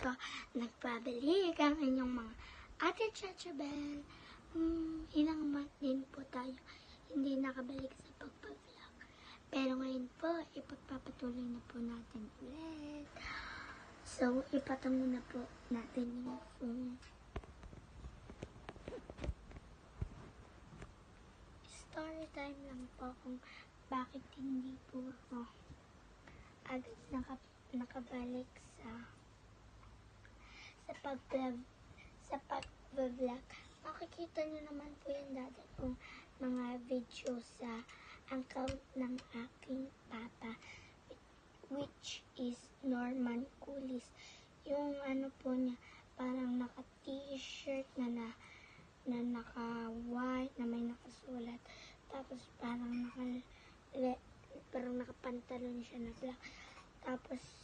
ko. Nagbabalik ang inyong mga Ate Chachabel. Ilang month din po tayo hindi nakabalik sa pagpa-vlog. Pero ngayon po, ipagpapatuloy na po natin ulit. So, ipatango na po natin yung phone. Story time lang po kung bakit hindi po ako agad nakabalik sa pag-vlog. Makikita nyo naman po yung dati kong mga video sa account ng aking papa, which is Norman Coolies. Yung ano po niya, parang naka-t-shirt na naka-white, na may nakasulat. Tapos parang nakapantalon siya na black. Tapos